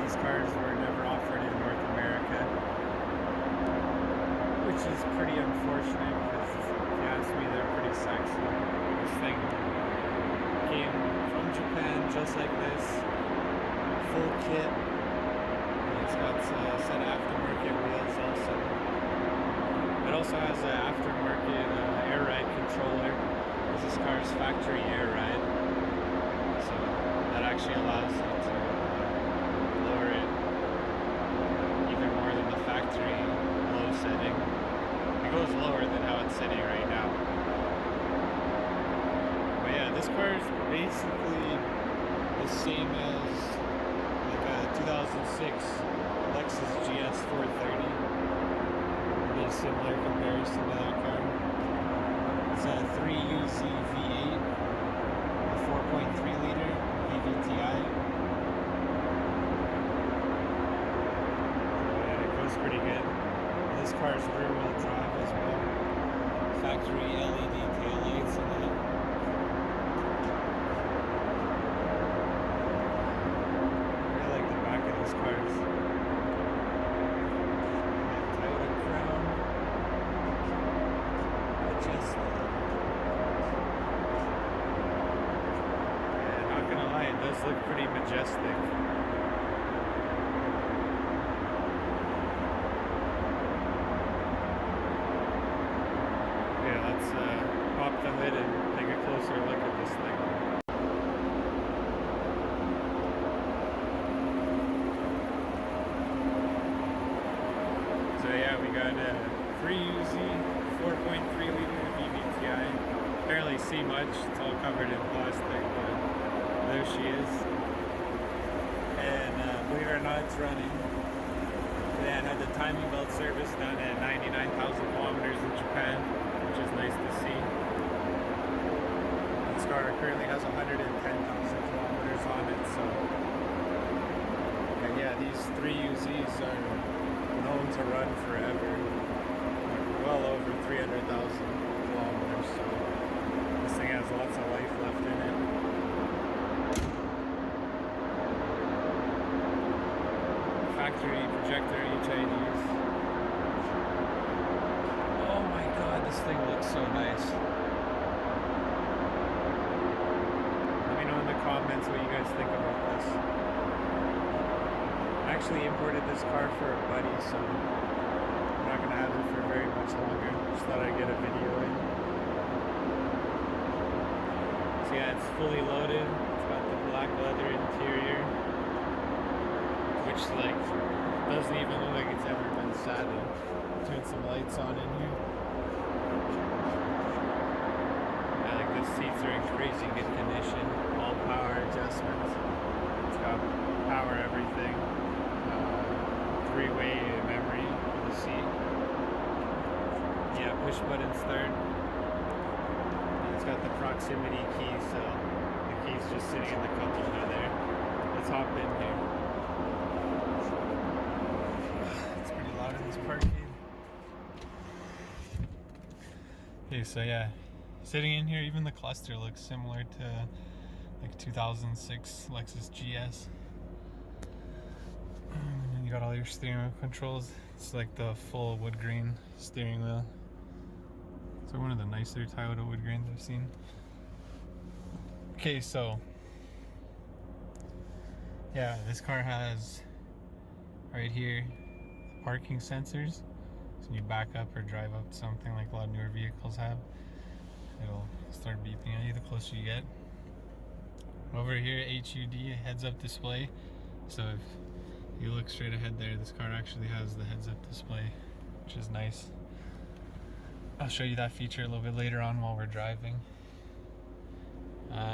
these cars were never offered in North America, which is pretty unfortunate because, if you ask me, they're pretty sexy. This thing came from Japan just like this, full kit. It's got set aftermarket wheels also. It also has an aftermarket air ride controller. This car's factory air ride, so that actually allows you to lower it even more than the factory low setting. It goes lower than how it's sitting right now. But yeah, this car is basically the same as like a 2006 Lexus GS 430. Pretty similar comparison to that car. It's a 3UZ V8, a 4.3 liter VVTi. Yeah, it goes pretty good. This car's rear wheel drive as well. Factory LED taillights in it. I really like the back of these cars. Toyota Crown Majesta. It does look pretty majestic. Yeah, let's pop the hood and take a closer look at this thing. So yeah, we got a 3UZ 4.3 liter VVTi. Barely see much, it's all covered in plastic, but there she is. And believe it or not, it's running. They had the timing belt service done at 99,000 kilometers in Japan, which is nice to see. This car currently has 110,000 kilometers on it, so. And yeah, these 3UZs are known to run forever. Well over 300,000 kilometers, so this thing has lots of life left in it. Factory projector HIDs. Oh my god, this thing looks so nice. Let me know in the comments what you guys think about this. I actually imported this car for a buddy, so I'm not going to have it for very much longer. Just thought I'd get a video in. So yeah, it's fully loaded. It's got the black leather interior, which like doesn't even look like it's ever been saddled. Turn some lights on in here. Yeah, like the seats are in crazy good condition. All power adjustments. It's got power everything. Three-way memory for the seat. Yeah, push button start. And it's got the proximity key, so the key's just sitting in the cup holder there. Let's hop in here. In this parkade. Okay, so yeah, sitting in here, even the cluster looks similar to like 2006 Lexus GS. And you got all your steering wheel controls. It's like the full wood grain steering wheel. It's like one of the nicer Toyota wood grains I've seen. Okay, so yeah, this car has right here parking sensors, so when you back up or drive up to something like a lot of newer vehicles have, it'll start beeping at you the closer you get. Over here, HUD, heads up display, so if you look straight ahead there, this car actually has the heads up display, which is nice. I'll show you that feature a little bit later on while we're driving.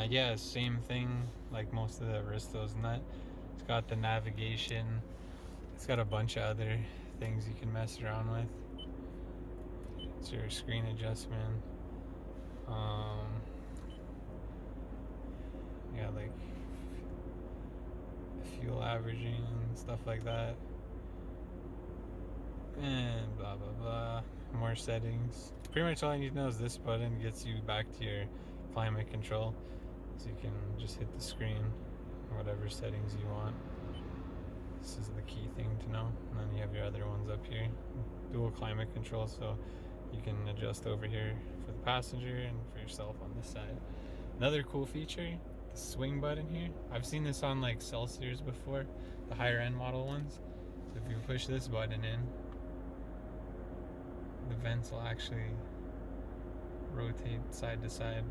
Yeah, same thing like most of the Aristos and that. It's got the navigation. It's got a bunch of other things you can mess around with. It's your screen adjustment. Yeah, like fuel averaging and stuff like that. And blah blah blah. More settings. Pretty much all you need to know is this button gets you back to your climate control. So you can just hit the screen, whatever settings you want. This is the key thing to know. And then you have your other ones up here. Dual climate control, so you can adjust over here for the passenger and for yourself on this side. Another cool feature, the swing button here. I've seen this on like Celsius before, the higher end model ones. So if you push this button in, the vents will actually rotate side to side.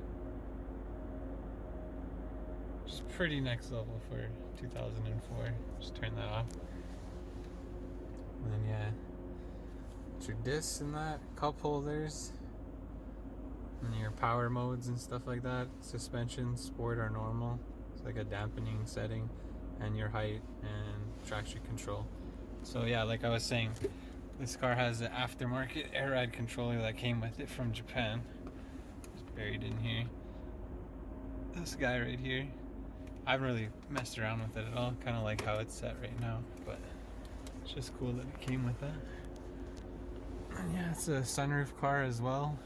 Which is pretty next level for 2004. Just turn that off. And then yeah, it's your discs and that, cup holders, and your power modes and stuff like that. Suspension, sport or normal. It's like a dampening setting, and your height and traction control. So yeah, like I was saying, this car has an aftermarket air ride controller that came with it from Japan. It's buried in here. This guy right here. I haven't really messed around with it at all. Kind of like how it's set right now, but it's just cool that it came with that. And yeah, it's a sunroof car as well.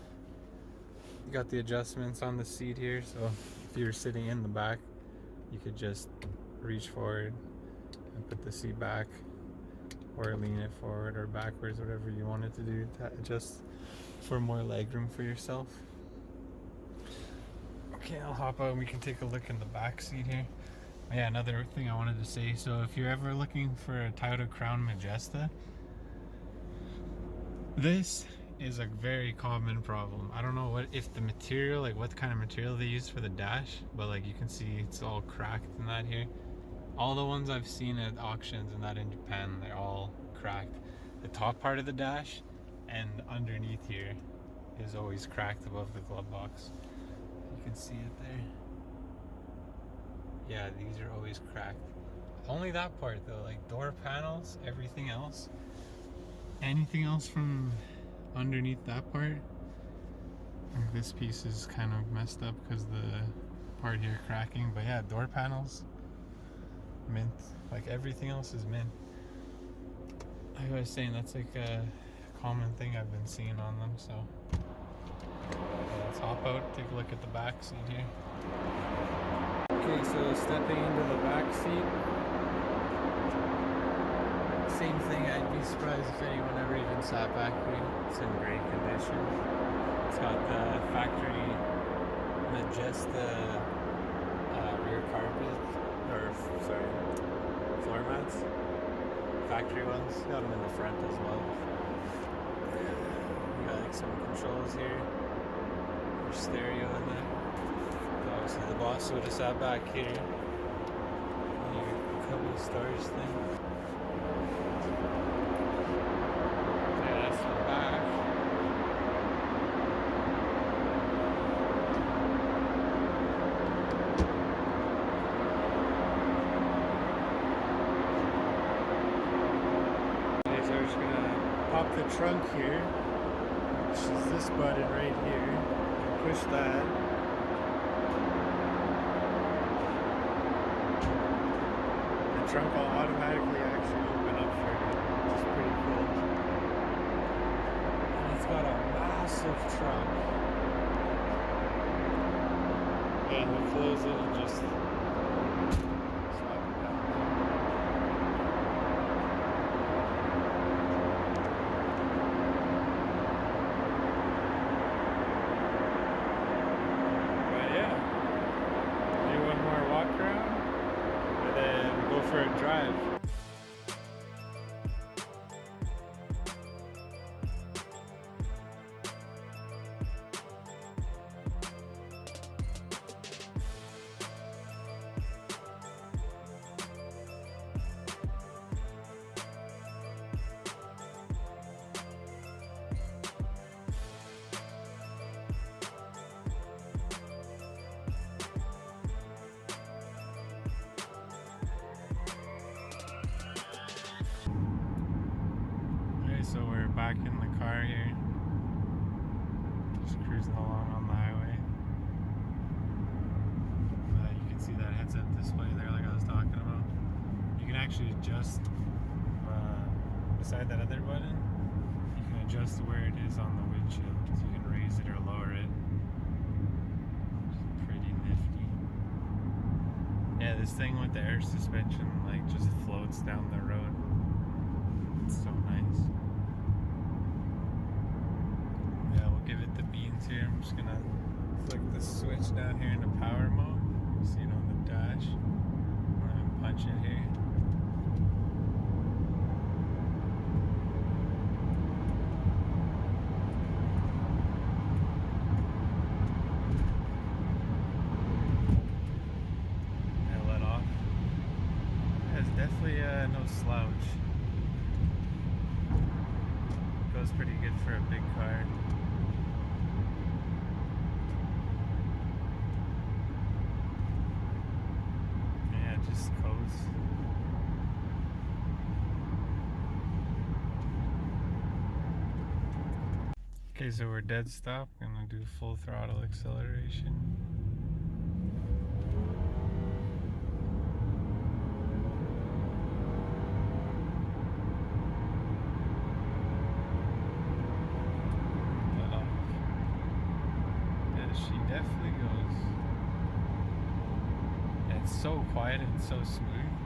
You got the adjustments on the seat here, so if you're sitting in the back, you could just reach forward and put the seat back, or lean it forward or backwards, whatever you want it to do to adjust for more legroom for yourself. Okay, I'll hop out and we can take a look in the back seat here. Yeah, another thing I wanted to say, so if you're ever looking for a Toyota Crown Majesta, this is a very common problem. I don't know if the material, like what kind of material they use for the dash, but like you can see it's all cracked in that here. All the ones I've seen at auctions and that in Japan, they're all cracked. The top part of the dash and underneath here is always cracked above the glove box. You can see it there. Yeah, these are always cracked. Only that part though, like door panels, everything else. Anything else from underneath that part, like this piece is kind of messed up because the part here cracking, but yeah, door panels, mint. Like everything else is mint. Like I was saying, that's like a common thing I've been seeing on them, so let's hop out, take a look at the back seat here. Okay, so stepping into the back seat, same thing. I'd be surprised if anyone ever even sat back here. It's in great condition. It's got the factory Majesta rear carpet, or sorry, floor mats. Factory ones. Got them in the front as well. You got like some controls here. Your stereo in there. So obviously the boss would have sat back here. Your cubby storage thing. Yeah, that's the back. Okay, so we're just gonna pop the trunk here, which is this button right here. Push that. The trunk will automatically actually open up for you, which is pretty cool. And it's got a massive trunk. And we'll close it and just slap it down. For a drive. So we're back in the car here, just cruising along on the highway. You can see that heads-up display there like I was talking about. You can actually adjust beside that other button, you can adjust where it is on the windshield, so you can raise it or lower it. Which is pretty nifty. Yeah, this thing with the air suspension like just floats down the road. just gonna flick the switch down here into power mode. You see it on the dash. I'm gonna punch it here. Definitely no slouch. Goes pretty good for a big car. Yeah, it just coasts. Okay, so we're dead stop. Gonna do full throttle acceleration. Definitely goes. It's so quiet and so smooth.